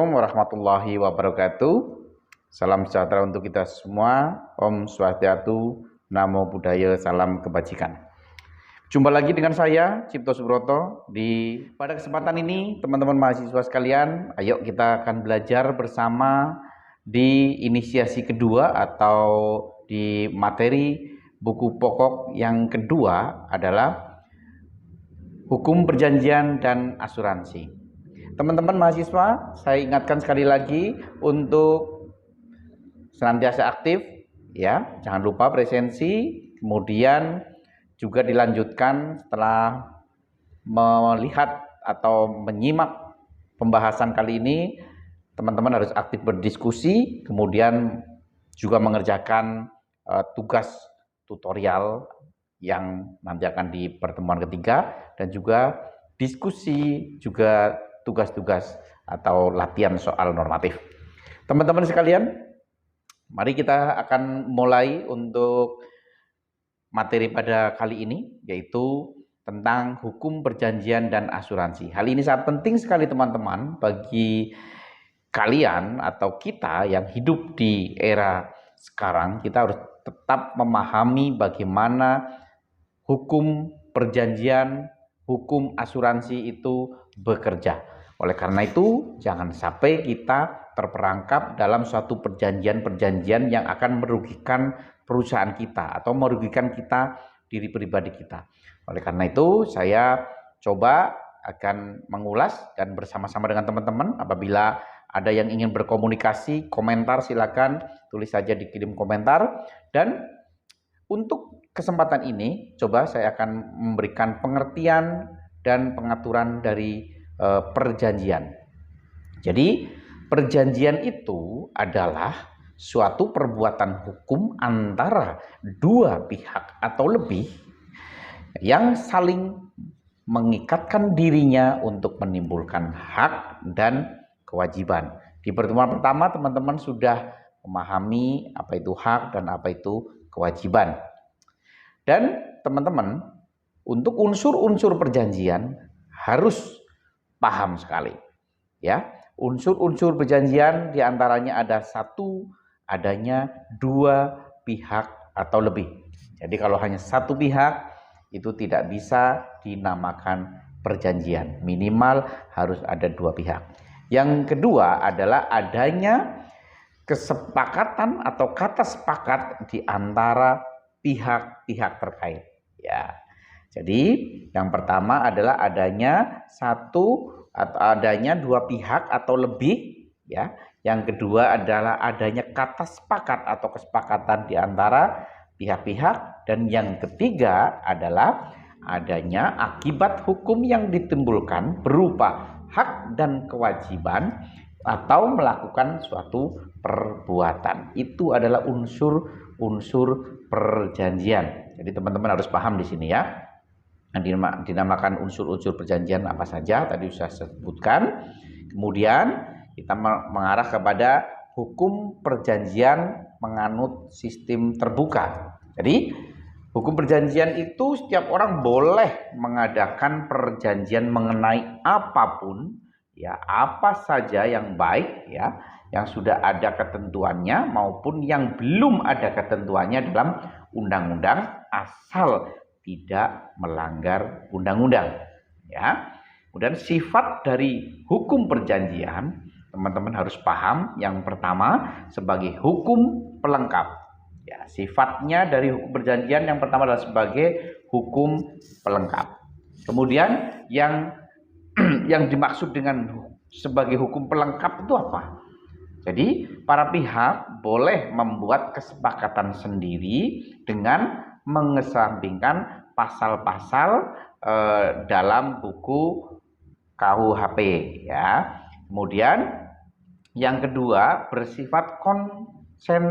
Assalamualaikum warahmatullahi wabarakatuh. Salam sejahtera untuk kita semua. Om Swastiastu, Namo Buddhaya, salam kebajikan. Jumpa lagi dengan saya, Cipto Subroto. Pada kesempatan ini, teman-teman mahasiswa sekalian, ayo kita akan belajar bersama di inisiasi kedua atau di materi buku pokok yang kedua adalah hukum perjanjian dan asuransi. Teman-teman mahasiswa, saya ingatkan sekali lagi untuk senantiasa aktif, ya. Jangan lupa presensi, kemudian juga dilanjutkan setelah melihat atau menyimak pembahasan kali ini, teman-teman harus aktif berdiskusi, kemudian juga mengerjakan tugas tutorial yang nanti akan di pertemuan ketiga, dan juga diskusi, juga tugas-tugas atau latihan soal normatif. Teman-teman sekalian, mari kita akan mulai untuk materi pada kali ini, yaitu tentang hukum perjanjian dan asuransi. Hal ini sangat penting sekali teman-teman bagi kalian atau kita yang hidup di era sekarang. Kita harus tetap memahami bagaimana hukum perjanjian, hukum asuransi itu bekerja. Oleh karena itu, jangan sampai kita terperangkap dalam suatu perjanjian-perjanjian yang akan merugikan perusahaan kita atau merugikan kita, diri pribadi kita. Oleh karena itu, saya coba akan mengulas dan bersama-sama dengan teman-teman. Apabila ada yang ingin berkomunikasi, komentar silakan tulis saja, dikirim komentar. Dan untuk kesempatan ini, coba saya akan memberikan pengertian dan pengaturan dari perjanjian. Jadi, perjanjian itu adalah suatu perbuatan hukum antara dua pihak atau lebih yang saling mengikatkan dirinya untuk menimbulkan hak dan kewajiban. Di pertemuan pertama, teman-teman sudah memahami apa itu hak dan apa itu kewajiban. Dan teman-teman, untuk unsur-unsur perjanjian harus paham sekali, ya. Unsur-unsur perjanjian diantaranya ada satu, adanya dua pihak atau lebih. Jadi kalau hanya satu pihak itu tidak bisa dinamakan perjanjian. Minimal harus ada dua pihak. Yang kedua adalah adanya kesepakatan atau kata sepakat di antara pihak-pihak terkait, ya. Jadi yang pertama adalah adanya satu atau adanya dua pihak atau lebih, ya. Yang kedua adalah adanya kata sepakat atau kesepakatan di antara pihak-pihak, dan yang ketiga adalah adanya akibat hukum yang ditimbulkan berupa hak dan kewajiban atau melakukan suatu perbuatan. Itu adalah unsur-unsur perjanjian. Jadi teman-teman harus paham di sini, ya. Dinamakan unsur-unsur perjanjian apa saja tadi sudah saya sebutkan. Kemudian kita mengarah kepada hukum perjanjian menganut sistem terbuka. Jadi hukum perjanjian itu setiap orang boleh mengadakan perjanjian mengenai apapun, ya, apa saja yang baik, ya, yang sudah ada ketentuannya maupun yang belum ada ketentuannya dalam undang-undang, asal tidak melanggar undang-undang, ya. Kemudian sifat dari hukum perjanjian, teman-teman harus paham. Yang pertama sebagai hukum pelengkap, ya. Sifatnya dari hukum perjanjian yang pertama adalah sebagai hukum pelengkap. Kemudian yang dimaksud dengan sebagai hukum pelengkap itu apa? Jadi para pihak boleh membuat kesepakatan sendiri dengan mengesampingkan pasal-pasal dalam buku KUHP, ya. Kemudian yang kedua bersifat konsensual,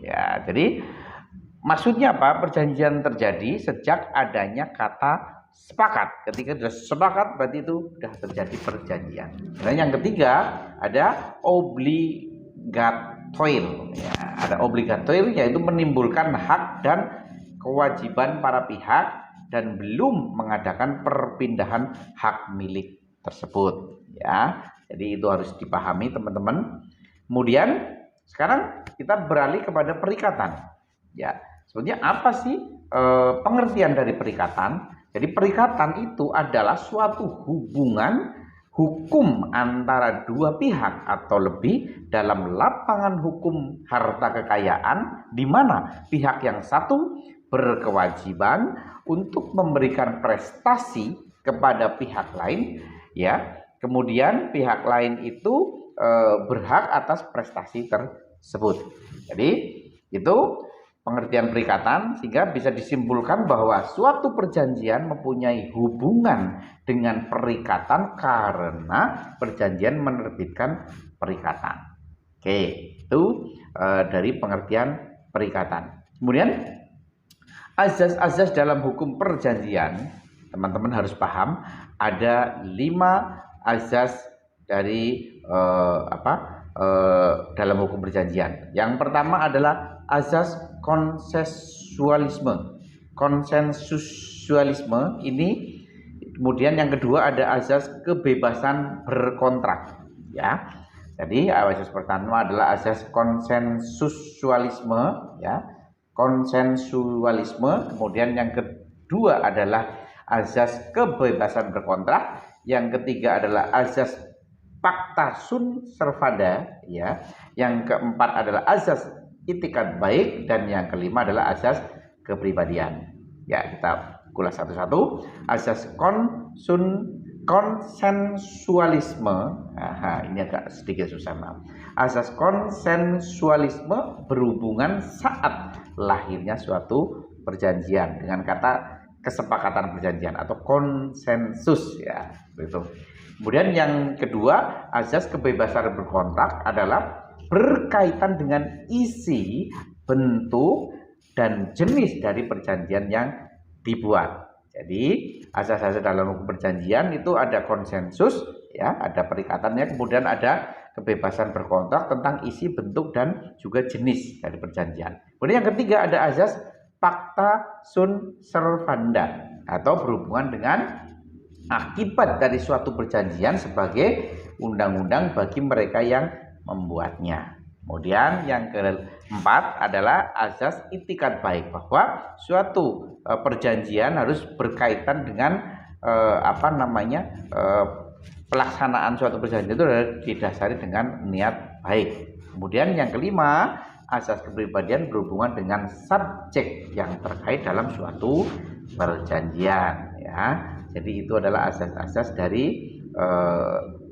ya. Jadi maksudnya apa? Perjanjian terjadi sejak adanya kata sepakat. Ketika sudah sepakat berarti itu sudah terjadi perjanjian. Dan yang ketiga ada obligatory, ya. Ada obligatory, yaitu menimbulkan hak dan kewajiban para pihak dan belum mengadakan perpindahan hak milik tersebut, ya. Jadi itu harus dipahami teman-teman. Kemudian sekarang kita beralih kepada perikatan. Ya, sebenarnya apa sih pengertian dari perikatan? Jadi perikatan itu adalah suatu hubungan hukum antara dua pihak atau lebih dalam lapangan hukum harta kekayaan, di mana pihak yang satu berkewajiban untuk memberikan prestasi kepada pihak lain, ya. Kemudian pihak lain itu berhak atas prestasi tersebut. Jadi itu pengertian perikatan, sehingga bisa disimpulkan bahwa suatu perjanjian mempunyai hubungan dengan perikatan karena perjanjian menerbitkan perikatan. Oke, itu dari pengertian perikatan. Kemudian azas-azas dalam hukum perjanjian, teman-teman harus paham ada 5 azas dari dalam hukum perjanjian. Yang pertama adalah azas konsensualisme. Konsensualisme ini, kemudian yang kedua ada azas kebebasan berkontrak, ya. Jadi azas pertama adalah azas konsensualisme, ya. Konsensualisme. Kemudian yang kedua adalah azas kebebasan berkontrak. Yang ketiga adalah azas pacta sunt servanda, ya. Yang keempat adalah azas itikat baik, dan yang kelima adalah azas kepribadian. Ya, kita kulas satu-satu. Azas konsensualisme. Ini agak sedikit susah, maaf. Azas konsensualisme berhubungan saat lahirnya suatu perjanjian dengan kata kesepakatan perjanjian atau konsensus, ya, begitu. Kemudian yang kedua, azas kebebasan berkontrak adalah berkaitan dengan isi, bentuk, dan jenis dari perjanjian yang dibuat. Jadi asas-asas dalam hukum perjanjian itu ada konsensus, ya, ada perikatannya, kemudian ada kebebasan berkontrak tentang isi, bentuk, dan juga jenis dari perjanjian. Kemudian yang ketiga ada azas pacta sunt servanda atau berhubungan dengan akibat dari suatu perjanjian sebagai undang-undang bagi mereka yang membuatnya. Kemudian yang keempat adalah azas itikat baik, bahwa suatu perjanjian harus berkaitan dengan pelaksanaan suatu perjanjian itu didasari dengan niat baik. Kemudian yang kelima, azas kepribadian berhubungan dengan subjek yang terkait dalam suatu perjanjian, ya. Jadi itu adalah asas-asas dari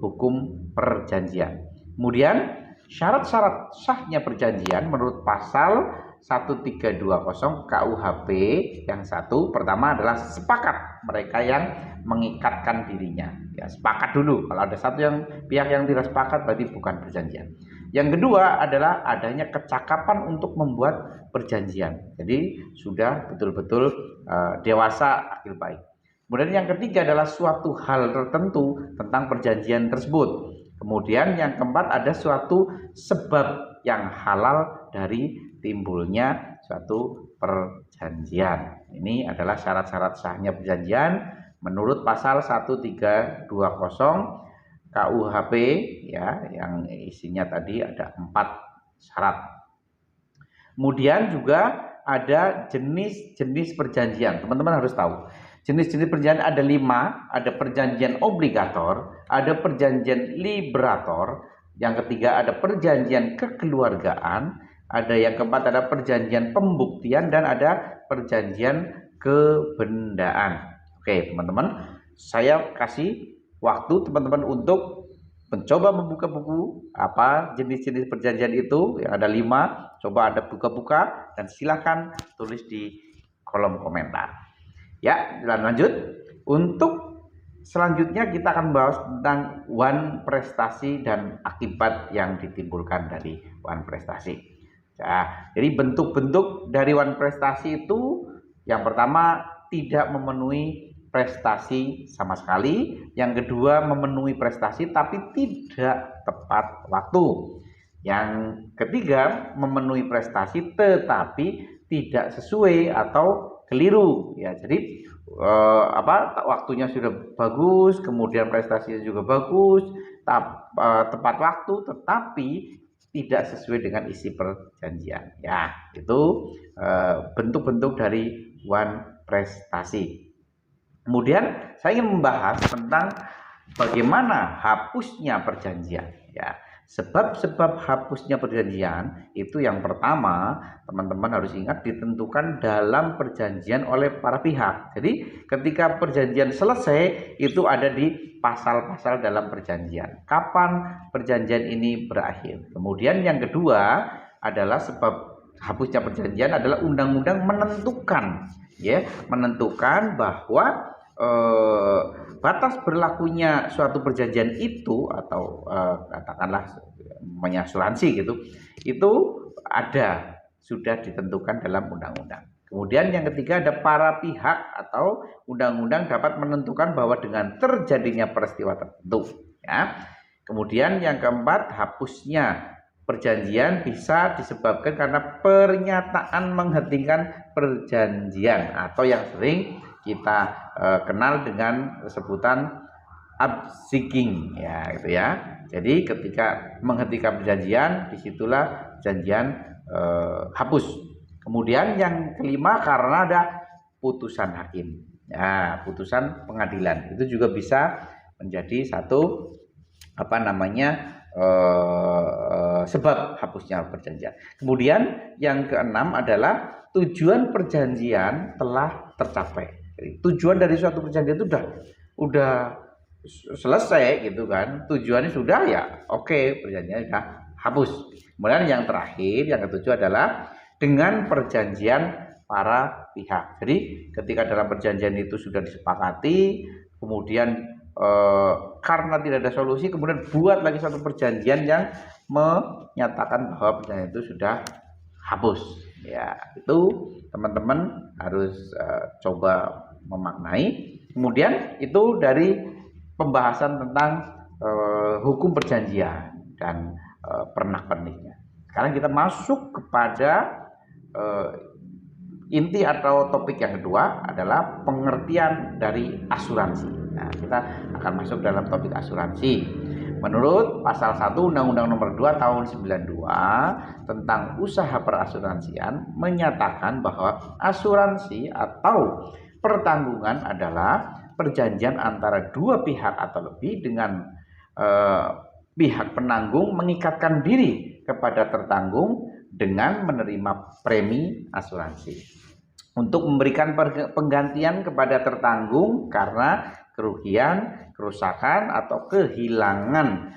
hukum perjanjian. Kemudian syarat-syarat sahnya perjanjian menurut pasal 1320 KUHP yang satu, pertama adalah sepakat mereka yang mengikatkan dirinya. Ya, sepakat dulu. Kalau ada satu pihak yang tidak sepakat, berarti bukan perjanjian. Yang kedua adalah adanya kecakapan untuk membuat perjanjian. Jadi sudah betul-betul dewasa, akil baik. Kemudian yang ketiga adalah suatu hal tertentu tentang perjanjian tersebut. Kemudian yang keempat ada suatu sebab yang halal dari timbulnya suatu perjanjian. Ini adalah syarat-syarat sahnya perjanjian menurut pasal 1320 KUHP, ya, yang isinya tadi ada 4 syarat. Kemudian juga ada jenis-jenis perjanjian. Teman-teman harus tahu. Jenis-jenis perjanjian ada 5, ada perjanjian obligator, ada perjanjian liberator, yang ketiga ada perjanjian kekeluargaan, ada yang keempat ada perjanjian pembuktian, dan ada perjanjian kebendaan. Oke, teman-teman, saya kasih waktu teman-teman untuk mencoba membuka buku apa jenis-jenis perjanjian itu, yang ada 5, coba Anda buka-buka dan silakan tulis di kolom komentar. Ya, lanjut. Untuk selanjutnya kita akan bahas tentang wan prestasi dan akibat yang ditimbulkan dari wan prestasi. Nah, jadi bentuk-bentuk dari wan prestasi itu, yang pertama tidak memenuhi prestasi sama sekali, yang kedua memenuhi prestasi tapi tidak tepat waktu, yang ketiga memenuhi prestasi tetapi tidak sesuai atau keliru, ya. Jadi waktunya sudah bagus, kemudian prestasinya juga bagus, tepat waktu tetapi tidak sesuai dengan isi perjanjian. Ya, itu bentuk-bentuk dari one prestasi. Kemudian saya ingin membahas tentang bagaimana hapusnya perjanjian. Ya, sebab-sebab hapusnya perjanjian itu yang pertama, teman-teman harus ingat ditentukan dalam perjanjian oleh para pihak. Jadi ketika perjanjian selesai itu ada di pasal-pasal dalam perjanjian. Kapan perjanjian ini berakhir? Kemudian yang kedua adalah sebab hapusnya perjanjian adalah undang-undang menentukan, ya, menentukan bahwa batas berlakunya suatu perjanjian itu atau katakanlah asuransi gitu, itu ada sudah ditentukan dalam undang-undang. Kemudian yang ketiga ada para pihak atau undang-undang dapat menentukan bahwa dengan terjadinya peristiwa tertentu, ya. Kemudian yang keempat, hapusnya perjanjian bisa disebabkan karena pernyataan menghentikan perjanjian atau yang sering kita kenal dengan sebutan abseging, ya gitu ya. Jadi ketika menghentikan perjanjian, disitulah perjanjian hapus. Kemudian yang kelima karena ada putusan hakim, ya, putusan pengadilan itu juga bisa menjadi satu sebab hapusnya perjanjian. Kemudian yang keenam adalah tujuan perjanjian telah tercapai. Jadi, tujuan dari suatu perjanjian itu udah selesai gitu kan, tujuannya sudah, ya oke, perjanjian sudah hapus. Kemudian yang terakhir, yang ketujuh adalah dengan perjanjian para pihak. Jadi ketika dalam perjanjian itu sudah disepakati, kemudian karena tidak ada solusi, kemudian buat lagi satu perjanjian yang menyatakan bahwa perjanjian itu sudah hapus. Ya, itu teman-teman harus coba memaknai. Kemudian itu dari pembahasan tentang hukum perjanjian dan pernak-perniknya. Sekarang kita masuk kepada inti atau topik yang kedua adalah pengertian dari asuransi. Nah, kita akan masuk dalam topik asuransi. Menurut pasal 1 Undang-Undang Nomor 2 Tahun 92 tentang usaha perasuransian menyatakan bahwa asuransi atau pertanggungan adalah perjanjian antara dua pihak atau lebih dengan pihak penanggung mengikatkan diri kepada tertanggung dengan menerima premi asuransi untuk memberikan penggantian kepada tertanggung karena kerugian, kerusakan atau kehilangan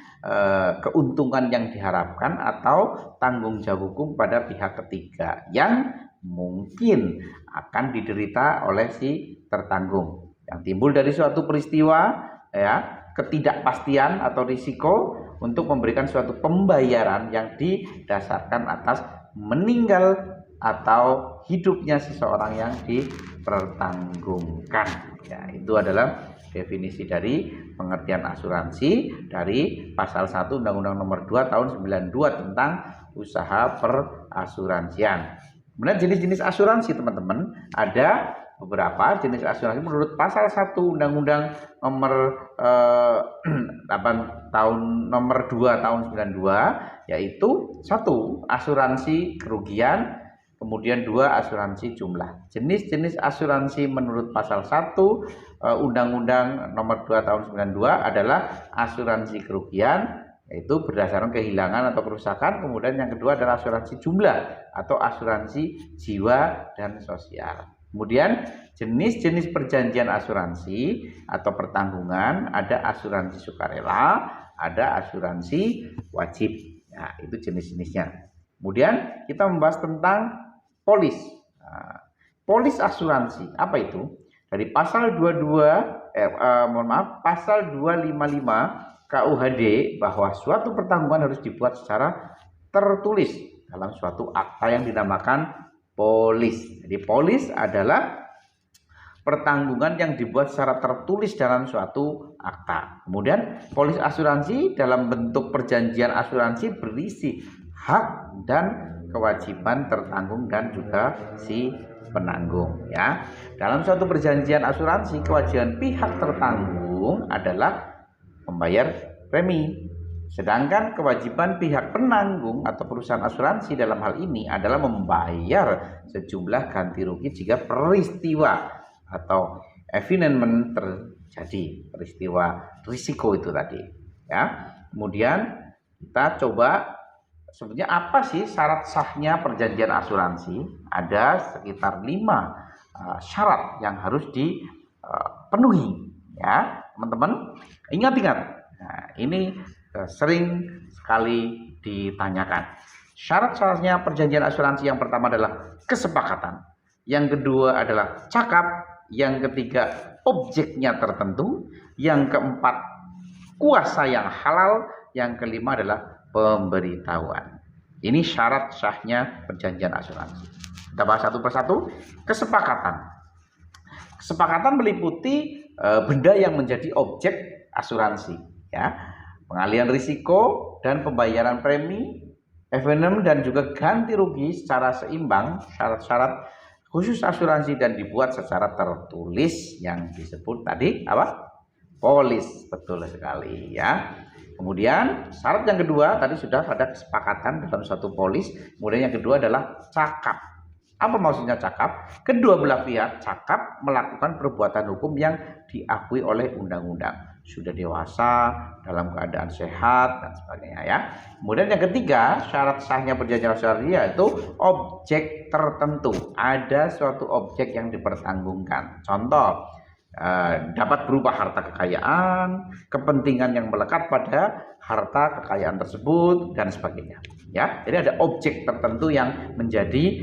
keuntungan yang diharapkan atau tanggung jawab hukum pada pihak ketiga yang mungkin akan diderita oleh si tertanggung yang timbul dari suatu peristiwa, ya, ketidakpastian atau risiko untuk memberikan suatu pembayaran yang didasarkan atas meninggal atau hidupnya seseorang yang dipertanggungkan. Ya, itu adalah definisi dari pengertian asuransi dari pasal 1 Undang-Undang Nomor 2 Tahun 92 tentang usaha perasuransian. Kemudian jenis-jenis asuransi, teman-teman, ada beberapa jenis asuransi menurut pasal 1 Undang-Undang Nomor 2 Tahun 92, yaitu 1 asuransi kerugian, kemudian 2 asuransi jumlah. Jenis-jenis asuransi menurut pasal 1 Undang-Undang Nomor 2 Tahun 92 adalah asuransi kerugian, yaitu berdasarkan kehilangan atau kerusakan. Kemudian yang kedua adalah asuransi jumlah atau asuransi jiwa dan sosial. Kemudian jenis-jenis perjanjian asuransi atau pertanggungan, ada asuransi sukarela, ada asuransi wajib. Nah, itu jenis-jenisnya. Kemudian kita membahas tentang polis. Nah, polis asuransi, apa itu? Dari pasal 255 KUHD bahwa suatu pertanggungan harus dibuat secara tertulis dalam suatu akta yang dinamakan polis. Jadi polis adalah pertanggungan yang dibuat secara tertulis dalam suatu akta. Kemudian polis asuransi dalam bentuk perjanjian asuransi berisi hak dan kewajiban tertanggung dan juga si penanggung, ya. Dalam suatu perjanjian asuransi, kewajiban pihak tertanggung adalah membayar premi. Sedangkan kewajiban pihak penanggung atau perusahaan asuransi dalam hal ini adalah membayar sejumlah ganti rugi jika peristiwa atau evenement terjadi, peristiwa risiko itu tadi. Ya, kemudian kita coba sebenarnya apa sih syarat sahnya perjanjian asuransi? Ada sekitar 5 syarat yang harus dipenuhi. Ya, teman-teman, ingat-ingat. Nah, ini sering sekali ditanyakan. Syarat-syaratnya perjanjian asuransi yang pertama adalah kesepakatan. Yang kedua adalah cakap. Yang ketiga objeknya tertentu. Yang keempat kuasa yang halal. Yang kelima adalah pemberitahuan. Ini syarat sahnya perjanjian asuransi. Kita bahas satu persatu. Kesepakatan. Kesepakatan meliputi benda yang menjadi objek asuransi, ya. Pengalihan risiko dan pembayaran premi, evenement dan juga ganti rugi secara seimbang, syarat-syarat khusus asuransi dan dibuat secara tertulis yang disebut tadi apa? Polis. Betul sekali, ya. Kemudian syarat yang kedua tadi sudah ada kesepakatan dalam satu polis. Kemudian yang kedua adalah cakap. Apa maksudnya cakap? Kedua belah pihak cakap melakukan perbuatan hukum yang diakui oleh undang-undang. Sudah dewasa, dalam keadaan sehat dan sebagainya, ya. Kemudian yang ketiga, syarat sahnya perjanjian asuransi yaitu objek tertentu. Ada suatu objek yang dipertanggungkan. Contoh, dapat berupa harta kekayaan, kepentingan yang melekat pada harta kekayaan tersebut dan sebagainya, ya. Jadi ada objek tertentu yang menjadi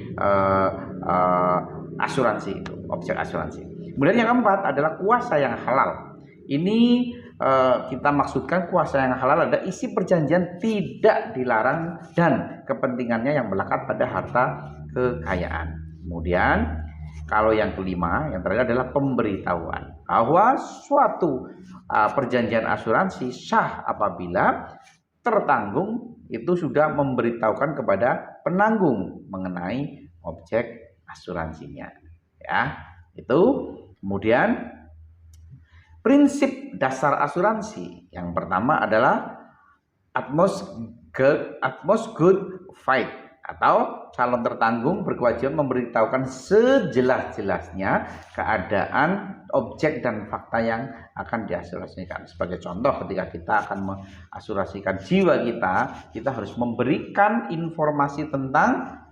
asuransi itu, objek asuransi. Kemudian yang keempat adalah kuasa yang halal. Ini kita maksudkan kuasa yang halal ada isi perjanjian tidak dilarang dan kepentingannya yang melekat pada harta kekayaan. Kemudian kalau yang kelima, yang terakhir adalah pemberitahuan bahwa suatu perjanjian asuransi sah apabila tertanggung itu sudah memberitahukan kepada penanggung mengenai objek asuransinya, ya. Itu. Kemudian prinsip dasar asuransi yang pertama adalah utmost good faith, atau calon tertanggung berkewajiban memberitahukan sejelas-jelasnya keadaan objek dan fakta yang akan diasuransikan. Sebagai contoh, ketika kita akan mengasuransikan jiwa kita harus memberikan informasi tentang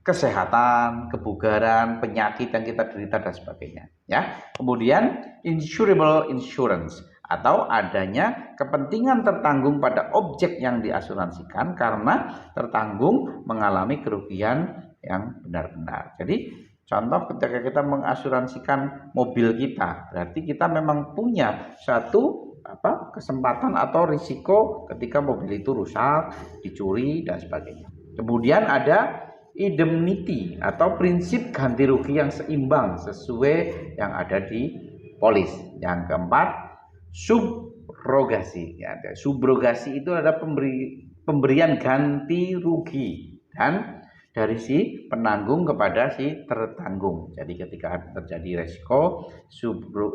kesehatan, kebugaran, penyakit yang kita derita dan sebagainya, ya. Kemudian insurable insurance atau adanya kepentingan tertanggung pada objek yang diasuransikan karena tertanggung mengalami kerugian yang benar-benar. Jadi contoh ketika kita mengasuransikan mobil kita, berarti kita memang punya satu kesempatan atau risiko ketika mobil itu rusak, dicuri dan sebagainya. Kemudian ada indemnity atau prinsip ganti rugi yang seimbang sesuai yang ada di polis. Yang keempat, subrogasi. Ya, subrogasi itu adalah pemberian ganti rugi dan dari si penanggung kepada si tertanggung. Jadi ketika terjadi resiko,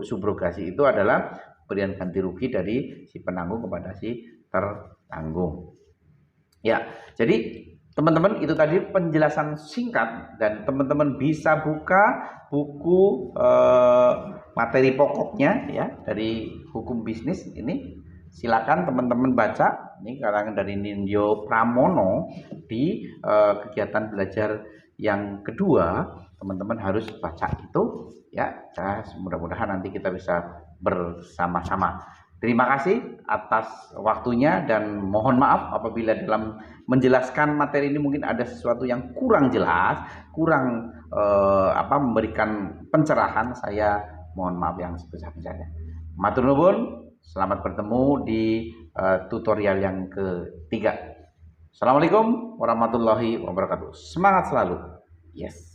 subrogasi itu adalah pemberian ganti rugi dari si penanggung kepada si tertanggung. Ya, jadi teman-teman, itu tadi penjelasan singkat dan teman-teman bisa buka buku materi pokoknya, ya, dari hukum bisnis ini. Silakan teman-teman baca. Ini karangan dari Nindyo Pramono di kegiatan belajar yang kedua. Teman-teman harus baca itu, ya. Mudah-mudahan nanti kita bisa bersama-sama. Terima kasih atas waktunya dan mohon maaf apabila dalam menjelaskan materi ini mungkin ada sesuatu yang kurang jelas, kurang memberikan pencerahan. Saya mohon maaf yang sebesar-besarnya. Matur nuwun, selamat bertemu di tutorial yang ketiga. Assalamualaikum warahmatullahi wabarakatuh. Semangat selalu. Yes.